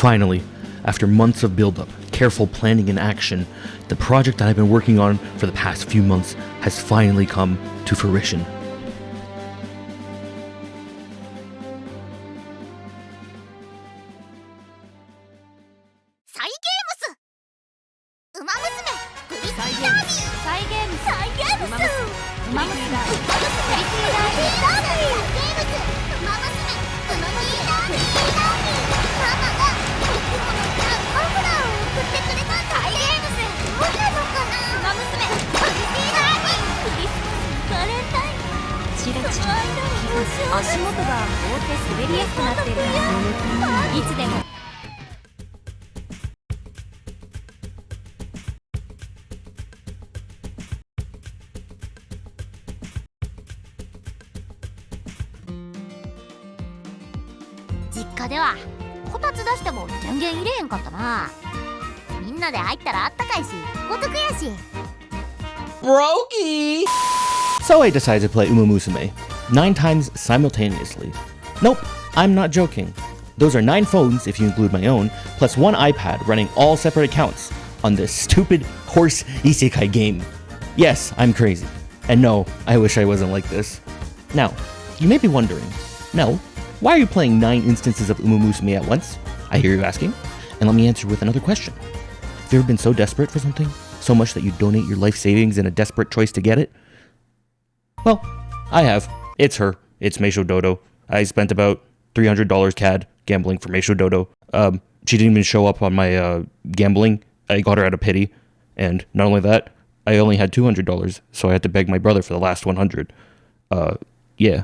Finally, after months of build-up, careful planning and action, the project that I've been working on for the past few months has finally come to fruition. Brokey! So I decided to play Umamusume 9 times simultaneously. Nope, I'm not joking. Those are 9 phones, if you include my own, plus 1 iPad running all separate accounts on this stupid horse isekai game. Yes, I'm crazy. And no, I wish I wasn't like this. Now, you may be wondering, Nel, why are you playing 9 instances of Umamusume at once? I hear you asking. And let me answer with another question. Have you ever been so desperate for something? So much that you donate your life savings in a desperate choice to get it? Well, I have. It's her. It's Meisho Dodo. I spent about $300 CAD gambling for Meisho Dodo. She didn't even show up on my gambling. I got her out of pity. And not only that, I only had $200, so I had to beg my brother for the last $100. Yeah.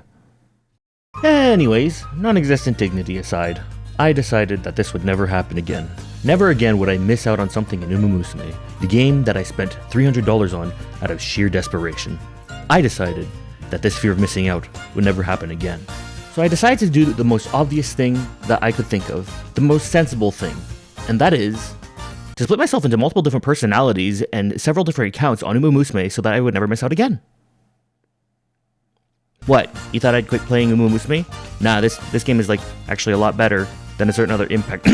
Anyways, non-existent dignity aside, I decided that this would never happen again. Never again would I miss out on something in Umamusume, the game that I spent $300 on out of sheer desperation. I decided that this fear of missing out would never happen again. So I decided to do the most obvious thing that I could think of, the most sensible thing, and that is to split myself into multiple different personalities and several different accounts on Umamusume so that I would never miss out again. What? You thought I'd quit playing Umamusume? Nah, this game is actually a lot better than a certain other Impact.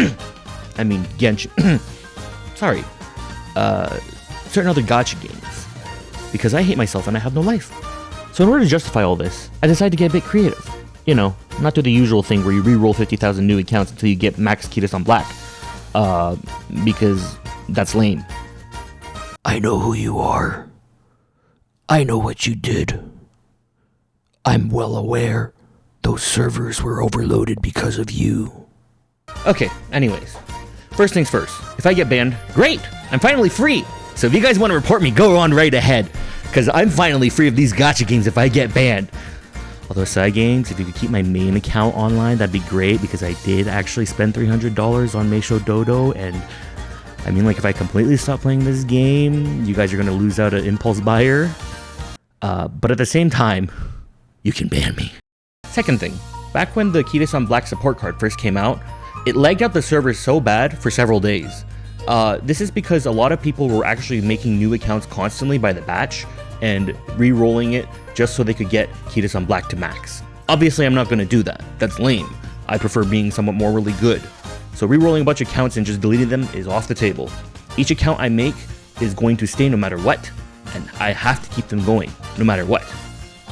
I mean, Genshin. Sorry. Certain other gacha games. Because I hate myself and I have no life. So in order to justify all this, I decided to get a bit creative. You know, not do the usual thing where you re-roll 50,000 new accounts until you get max Kiris Black. Because that's lame. I know who you are. I know what you did. I'm well aware those servers were overloaded because of you. Okay, anyways. First things first, if I get banned, great! I'm finally free! So if you guys want to report me, go on right ahead. Because I'm finally free of these gacha games if I get banned. Although side games, if you could keep my main account online, that'd be great. Because I did actually spend $300 on Meisho Dodo. And I mean, if I completely stop playing this game, you guys are going to lose out an impulse buyer. But at the same time, you can ban me. Second thing, back when the Kiris Black support card first came out, it lagged out the server so bad for several days. This is because a lot of people were actually making new accounts constantly by the batch and re-rolling it just so they could get Kiris Black to max. Obviously, I'm not going to do that. That's lame. I prefer being somewhat morally good. So re-rolling a bunch of accounts and just deleting them is off the table. Each account I make is going to stay no matter what, and I have to keep them going no matter what.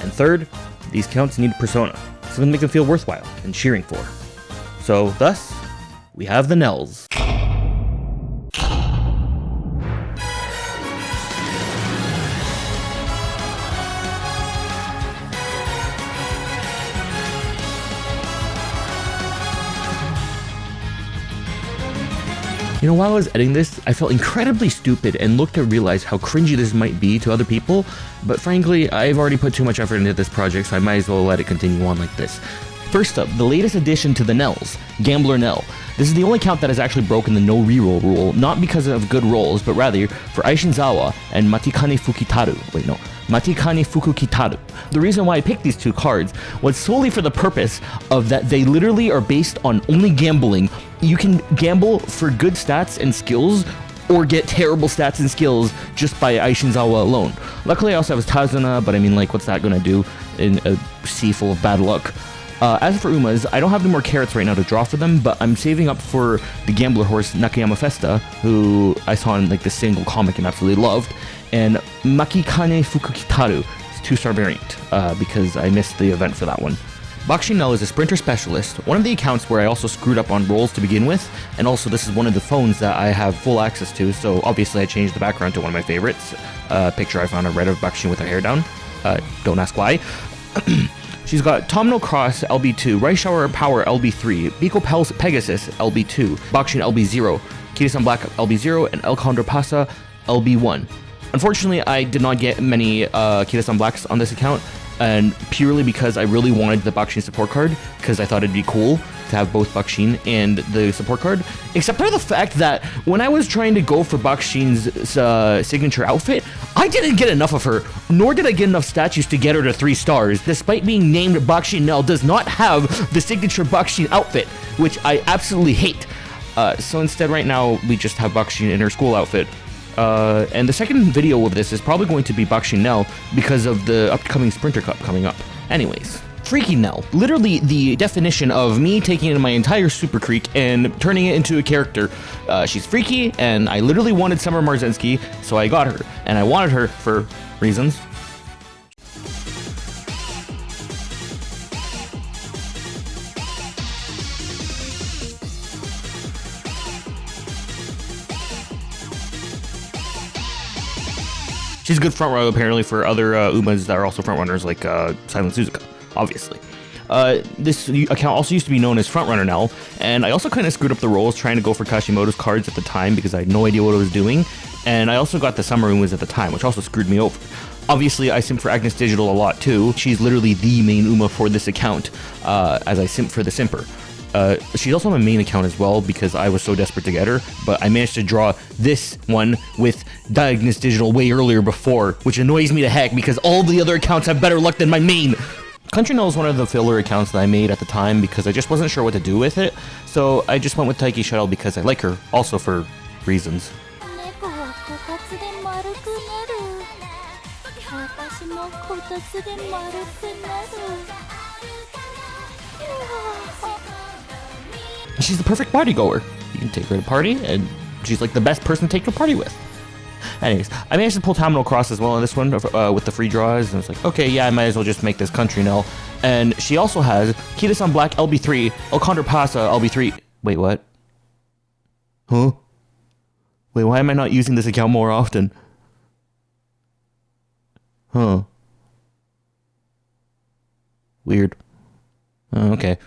And third, these accounts need a persona, something to make them feel worthwhile and cheering for. So thus, we have the Nels. You know, while I was editing this, I felt incredibly stupid and looked to realize how cringy this might be to other people, but frankly, I've already put too much effort into this project, so I might as well let it continue on like this. First up, the latest addition to the Nels, Gambler Nel. This is the only account that has actually broken the no reroll rule, not because of good rolls, but rather for Aishinzawa and Matikane Fukukitaru. The reason why I picked these two cards was solely for the purpose of that they literally are based on only gambling. You can gamble for good stats and skills, or get terrible stats and skills just by Aishinzawa alone. Luckily I also have his Tazuna, but I mean, what's that gonna do in a sea full of bad luck? As for Umas, I don't have any more carrots right now to draw for them, but I'm saving up for the gambler horse Nakayama Festa, who I saw in like the single comic and absolutely loved, and Makikane Fukukitaru, 2-star variant, because I missed the event for that one. Bakushin Nel is a sprinter specialist, one of the accounts where I also screwed up on rolls to begin with, and also this is one of the phones that I have full access to, so obviously I changed the background to one of my favorites, picture I found on Reddit of Bakushin with her hair down. Don't ask why. She's got Tomno Cross LB2, Rice Shower Power LB3, Biko Pegasus LB2, Bakushin LB0, Kitasan Black LB0, and El Condor Pasa LB1. Unfortunately, I did not get many Kitasan Blacks on this account, and purely because I really wanted the Bakushin support card, because I thought it'd be cool to have both Bakushin and the support card, except for the fact that when I was trying to go for Bakushin's signature outfit, I didn't get enough of her, nor did I get enough statues to get her to 3 stars, despite being named Bakushin Nel does not have the signature Bakushin outfit, which I absolutely hate. So instead right now, we just have Bakushin in her school outfit. And the second video of this is probably going to be Bakushin Nel because of the upcoming Sprinter Cup coming up. Anyways, Freaky Nel. Literally the definition of me taking my entire Super Creek and turning it into a character. She's freaky, and I literally wanted Summer Marzensky, so I got her. And I wanted her for reasons. She's a good front runner apparently for other Umas that are also front runners like Silent Suzuka, obviously. This account also used to be known as Frontrunner Nel, and I also kind of screwed up the rolls trying to go for Kashimoto's cards at the time because I had no idea what I was doing, and I also got the Summer Umas at the time, which also screwed me over. Obviously, I simp for Agnes Digital a lot too. She's literally the main Uma for this account, as I simp for the Simper. She's also my main account as well because I was so desperate to get her, but I managed to draw this one with Agnes Digital way earlier before, which annoys me to heck because all the other accounts have better luck than my main. Country Nel is one of the filler accounts that I made at the time because I just wasn't sure what to do with it, so I just went with Taiki Shuttle because I like her, also for reasons. She's the perfect party goer. You can take her to a party, and she's like the best person to take to a party with. Anyways, I managed to pull Tamino Cross as well on this one with the free draws, and it's like, okay, yeah, I might as well just make this Country Nel. And she also has Kitasan Black LB3, El Condor Pasa LB3. Wait, what? Huh? Wait, why am I not using this account more often? Huh. Weird. Okay.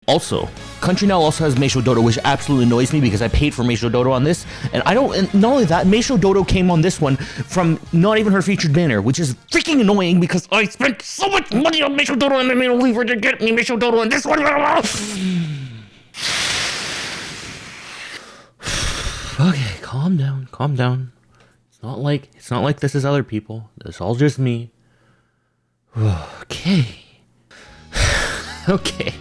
Also, Country Nel also has Meisho Dodo, which absolutely annoys me because I paid for Meisho Dodo on this, and I don't, and not only that, Meisho Dodo came on this one from not even her featured banner, which is freaking annoying because I spent so much money on Meisho Dodo and I made a lever to get me Meisho Dodo on this one. Okay, calm down, calm down. It's not like this is other people. It's all just me. Okay. Okay.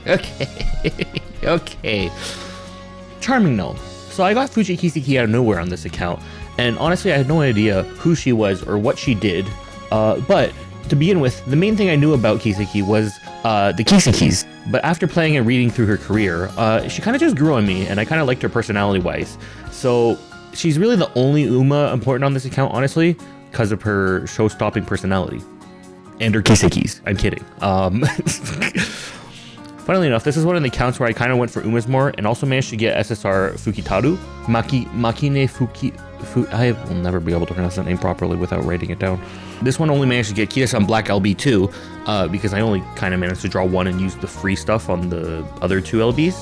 Charming Nel. So I got Fuji Kiseki out of nowhere on this account, and honestly I had no idea who she was or what she did, but to begin with, the main thing I knew about Kiseki was the Kisekis. But after playing and reading through her career, she kind of just grew on me, and I kind of liked her personality-wise. So she's really the only Uma important on this account, honestly, because of her show-stopping personality. And her Kisekis. I'm kidding. Funnily enough, this is one of the accounts where I kind of went for Umas more, and also managed to get SSR Fukitaru. Makine Fuki... I will never be able to pronounce that name properly without writing it down. This one only managed to get Kitasan Black LB2, because I only kind of managed to draw one and use the free stuff on the other 2 LBs.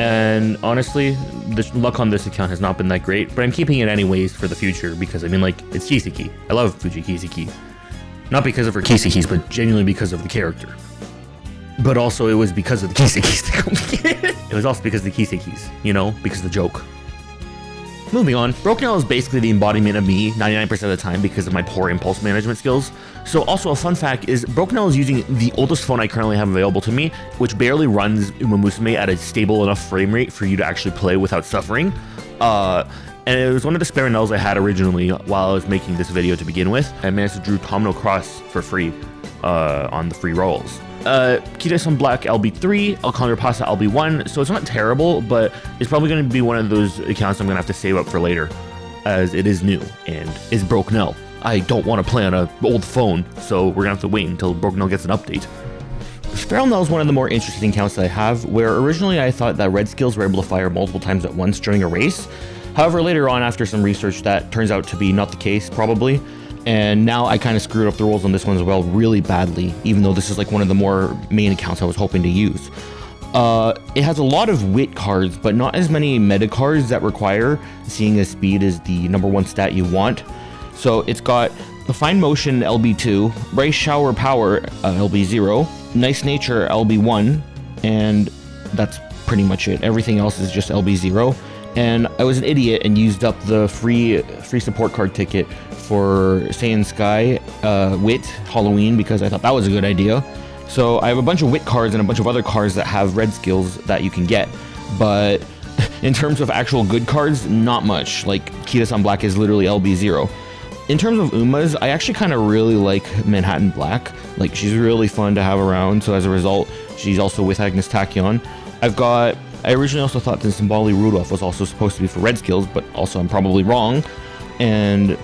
And honestly, the luck on this account has not been that great, but I'm keeping it anyways for the future, because I mean, like, it's Kiseki. I love Fuji Kiseki. Not because of her Kisekis, but genuinely because of the character. But also, it was because of the Kisekis. It was also because of the Kisekis, you know, because of the joke. Moving on, Broken Nel is basically the embodiment of me 99% of the time because of my poor impulse management skills. So also a fun fact is Broken Nel is using the oldest phone I currently have available to me, which barely runs Umamusume at a stable enough frame rate for you to actually play without suffering. And it was one of the spare Nels I had originally while I was making this video to begin with. I managed to drew Domino Cross for free on the free rolls. Kita-san Black LB3, Alcondra Pasa LB1, so it's not terrible, but it's probably going to be one of those accounts I'm going to have to save up for later, as it is new and is broke Nel. I don't want to play on an old phone, so we're going to have to wait until broke Nel gets an update. Feral Nel is one of the more interesting accounts that I have, where originally I thought that red skills were able to fire multiple times at once during a race. However, later on, after some research, that turns out to be not the case, probably. And now I kind of screwed up the rules on this one as well really badly, even though this is like one of the more main accounts I was hoping to use. It has a lot of wit cards, but not as many meta cards that require seeing as speed as the #1 stat you want. So it's got the Fine Motion LB2, Bright Shower Power LB0, Nice Nature LB1, and that's pretty much it. Everything else is just LB0. And I was an idiot and used up the free support card ticket for Saiyan Sky Wit Halloween because I thought that was a good idea. So I have a bunch of Wit cards and a bunch of other cards that have red skills that you can get. But in terms of actual good cards, not much. Like Kita-san Black is literally LB0. In terms of Umas, I actually kind of really like Manhattan Black. Like, she's really fun to have around, so as a result, she's also with Agnes Tachyon. I originally also thought that Simbali Rudolph was also supposed to be for red skills, but also I'm probably wrong. And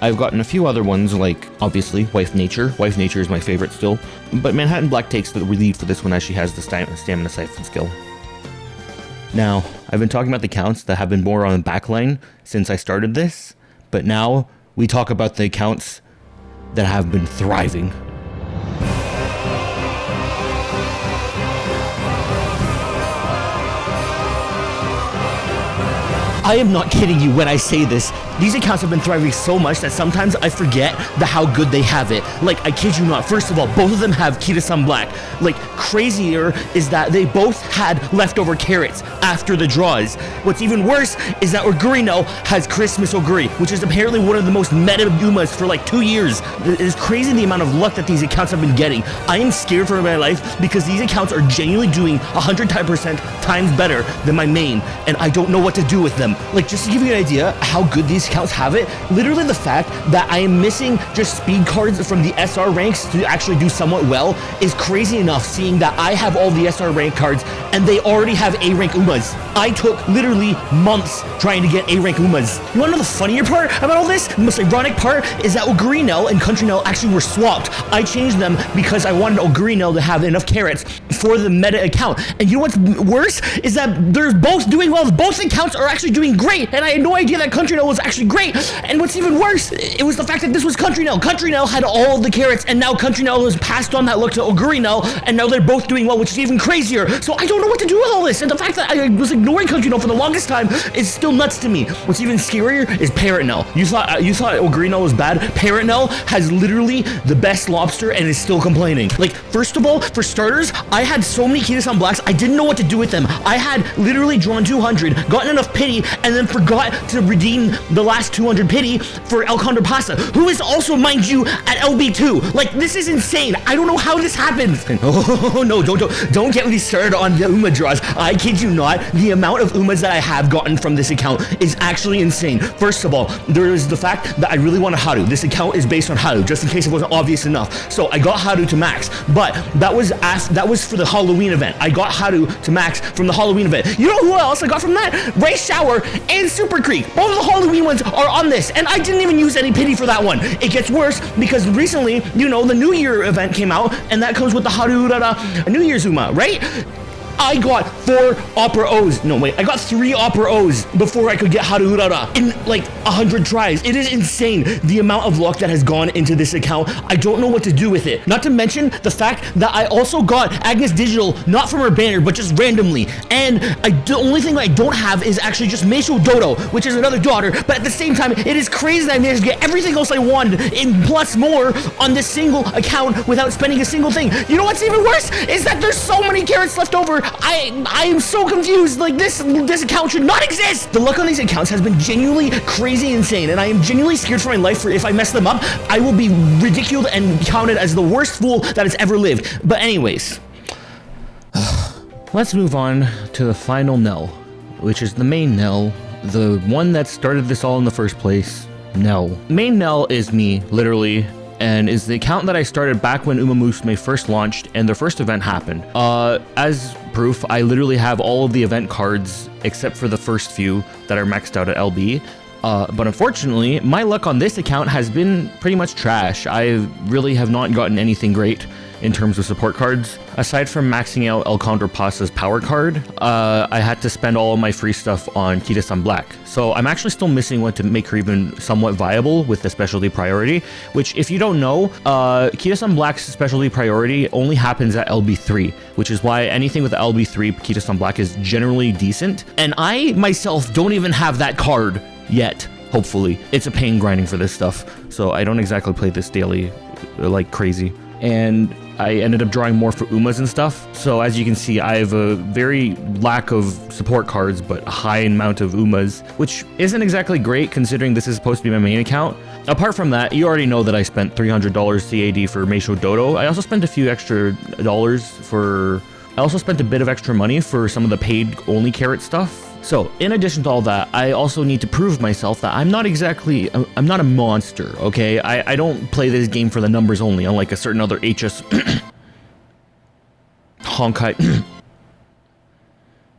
I've gotten a few other ones, like, obviously, Wife Nature. Wife Nature is my favorite still. But Manhattan Black takes the lead for this one as she has the Stamina Siphon skill. Now, I've been talking about the accounts that have been more on the backline since I started this, but now we talk about the accounts that have been thriving. I am not kidding you when I say this. These accounts have been thriving so much that sometimes I forget how good they have it. Like, I kid you not. First of all, both of them have Kita-san Black. Like, crazier is that they both had leftover carrots after the draws. What's even worse is that Oguri has Christmas Oguri, which is apparently one of the most meta Umas for like 2 years. It is crazy the amount of luck that these accounts have been getting. I am scared for my life because these accounts are genuinely doing 100% times better than my main, and I don't know what to do with them. Like, just to give you an idea how good these accounts have it, literally the fact that I am missing just speed cards from the SR ranks to actually do somewhat well is crazy enough, seeing that I have all the SR rank cards and they already have A rank Umas. I took literally months trying to get A rank Umas. You wanna know the funnier part about all this? The most ironic part is that Oguri Nel and Country Nel actually were swapped. I changed them because I wanted Oguri Nel to have enough carrots for the meta account. And you know what's worse is that they're both doing well. Both accounts are actually doing great, and I had no idea that Country Nel was actually great. And what's even worse, it was the fact that this was Country Nel. Country Nel had all the carrots, and now Country Nel has passed on that look to Oguri Nel, and now they're both doing well, which is even crazier. So I don't know what to do with all this, and the fact that I was ignoring Country Nel for the longest time is still nuts to me. What's even scarier is Parrot Nel. You thought Oguri Nel was bad? Parrot Nel has literally the best lobster and is still complaining. Like, first of all, for starters, I had so many Kita-san Blacks, I didn't know what to do with them. I had literally drawn 200, gotten enough pity, and then forgot to redeem the last 200 pity for Alcondra Pasa, who is also, mind you, at LB2. Like, this is insane. I don't know how this happens. Oh no, don't get me started on the Uma draws. I kid you not, the amount of Umas that I have gotten from this account is actually insane. First of all, there is the fact that I really want a Haru. This account is based on Haru, just in case it wasn't obvious enough. So I got Haru to max, but that was for the Halloween event. I got Haru to max from the Halloween event. You know who else I got from that? Ray Shower and Super Creek. Both of the Halloween ones are on this, and I didn't even use any pity for that one. It gets worse because recently, you know, the New Year event came out, and that comes with the Haru New Year's Uma, right? I got 4 Opera O's. No, wait, I got 3 Opera O's before I could get Harurara in like 100 tries. It is insane the amount of luck that has gone into this account. I don't know what to do with it. Not to mention the fact that I also got Agnes Digital, not from her banner, but just randomly. And the only thing I don't have is actually just Meisho Dodo, which is another daughter. But at the same time, it is crazy that I managed to get everything else I wanted and plus more on this single account without spending a single thing. You know what's even worse is that there's so many carrots left over. I am so confused. Like, this account should not exist. The luck on these accounts has been genuinely crazy insane, and I am genuinely scared for my life. For if I mess them up, I will be ridiculed and counted as the worst fool that has ever lived. But anyways, let's move on to the final Nel, which is the main Nel, the one that started this all in the first place, Nel. Main Nel is me, literally, and is the account that I started back when Umamusume first launched and their first event happened. As proof, I literally have all of the event cards except for the first few that are maxed out at LB. But unfortunately, my luck on this account has been pretty much trash. I really have not gotten anything great in terms of support cards. Aside from maxing out El Condor Pasa's power card, I had to spend all of my free stuff on Kita-san Black. So I'm actually still missing one to make her even somewhat viable with the specialty priority, which if you don't know, Kita-san Black's specialty priority only happens at LB3, which is why anything with LB3 Kita-san Black is generally decent. And I myself don't even have that card yet, hopefully. It's a pain grinding for this stuff, so I don't exactly play this daily like crazy. And I ended up drawing more for Umas and stuff. So as you can see, I have a very lack of support cards, but a high amount of Umas, which isn't exactly great considering this is supposed to be my main account. Apart from that, you already know that I spent $300 CAD for Meisho Dodo. I also spent a few extra dollars for... I also spent a bit of extra money for some of the paid only carrot stuff. So, in addition to all that, I also need to prove myself that I'm not a monster, okay? I don't play this game for the numbers only, unlike a certain other HS... Honkai...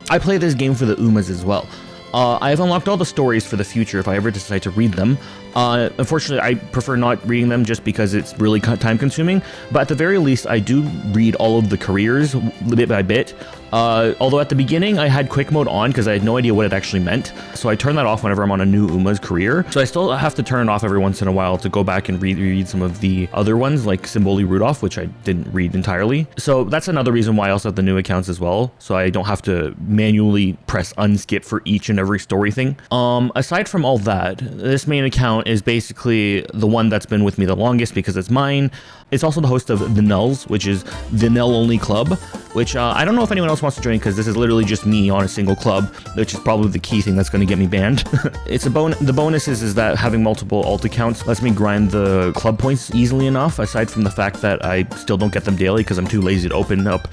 I play this game for the Umas as well. I have unlocked all the stories for the future if I ever decide to read them. Unfortunately, I prefer not reading them just because it's really time consuming, but at the very least, I do read all of the careers bit by bit. Although at the beginning, I had quick mode on because I had no idea what it actually meant, so I turn that off whenever I'm on a new Uma's career. So I still have to turn it off every once in a while to go back and reread some of the other ones, like Symboli Rudolph, which I didn't read entirely. So that's another reason why I also have the new accounts as well, so I don't have to manually press unskip for each and every story thing. Aside from all that, this main account is basically the one that's been with me the longest because it's mine. It's also the host of the Nels, which is the Nel Only Club, which I don't know if anyone else wants to join because this is literally just me on a single club, which is probably the key thing that's going to get me banned. It's a the bonus is that having multiple alt accounts lets me grind the club points easily enough, aside from the fact that I still don't get them daily because I'm too lazy to open up,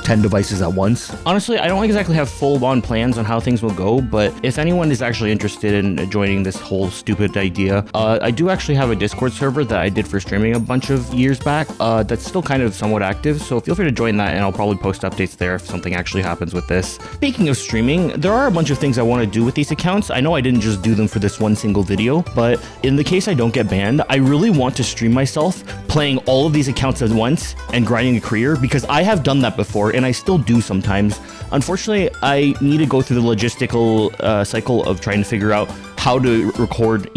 10 devices at once. Honestly, I don't exactly have full-on plans on how things will go, but if anyone is actually interested in joining this whole stupid idea, I do actually have a Discord server that I did for streaming a bunch of years back that's still kind of somewhat active, so feel free to join that and I'll probably post updates there if something actually happens with this. Speaking of streaming, there are a bunch of things I want to do with these accounts. I know I didn't just do them for this one single video, but in the case I don't get banned, I really want to stream myself playing all of these accounts at once and grinding a career because I have done that before and I still do sometimes. Unfortunately, I need to go through the logistical cycle of trying to figure out how to record,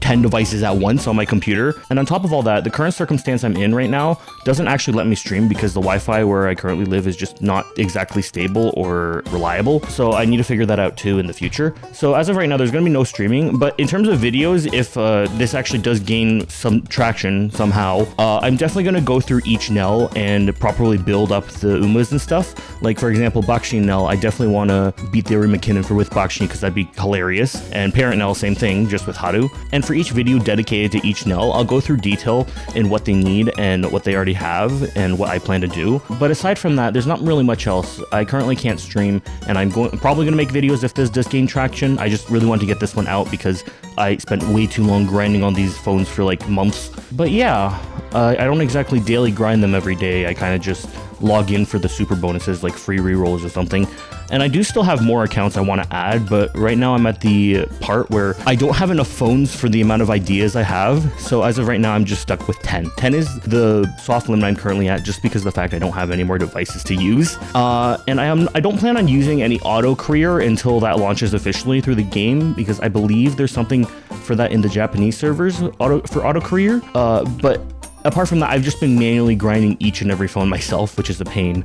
10 devices at once on my computer. And on top of all that, the current circumstance I'm in right now doesn't actually let me stream because the Wi-Fi where I currently live is just not exactly stable or reliable. So I need to figure that out too in the future. So as of right now, there's going to be no streaming. But in terms of videos, if this actually does gain some traction somehow, I'm definitely going to go through each Nel and properly build up the Umas and stuff. Like, for example, Bakshi Nel, I definitely want to beat Theory McKinnon for with Bakshi because that'd be hilarious. And Parent Nel, same thing, just with Haru. And for each video dedicated to each Nel, I'll go through detail in what they need and what they already have and what I plan to do. But aside from that, there's not really much else. I currently can't stream, and I'm probably going to make videos if this does gain traction. I just really want to get this one out because I spent way too long grinding on these phones for like months. But yeah, I don't exactly daily grind them every day. I kind of just log in for the super bonuses like free rerolls or something. And I do still have more accounts I want to add, but right now I'm at the part where I don't have enough phones for the amount of ideas I have. So as of right now, I'm just stuck with 10. 10 is the soft limit I'm currently at just because of the fact I don't have any more devices to use. And I don't plan on using any auto career until that launches officially through the game because I believe there's something for that in the Japanese servers for auto career. But apart from that, I've just been manually grinding each and every phone myself, which is a pain.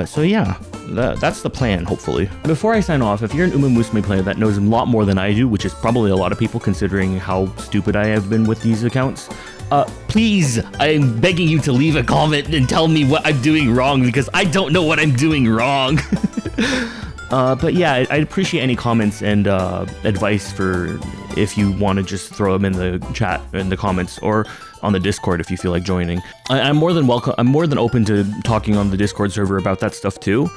So yeah, that's the plan, hopefully. Before I sign off, if you're an Umamusume player that knows a lot more than I do, which is probably a lot of people considering how stupid I have been with these accounts, please, I'm begging you to leave a comment and tell me what I'm doing wrong because I don't know what I'm doing wrong. But yeah, I'd appreciate any comments and advice for if you want to just throw them in the chat, in the comments, or on the Discord if you feel like joining. I'm more than welcome. I'm more than open to talking on the Discord server about that stuff too,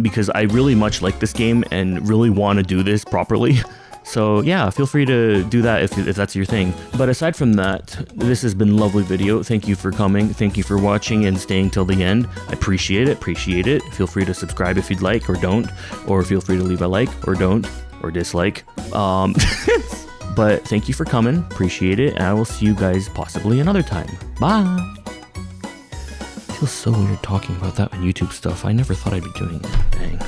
because I really much like this game and really want to do this properly. So yeah, feel free to do that if that's your thing. But aside from that, this has been a lovely video. Thank you for coming. Thank you for watching and staying till the end. I appreciate it. Feel free to subscribe if you'd like or don't, or feel free to leave a like or don't, or dislike. But thank you for coming. Appreciate it. And I will see you guys possibly another time. Bye. It feels so weird talking about that on YouTube stuff. I never thought I'd be doing that. Dang.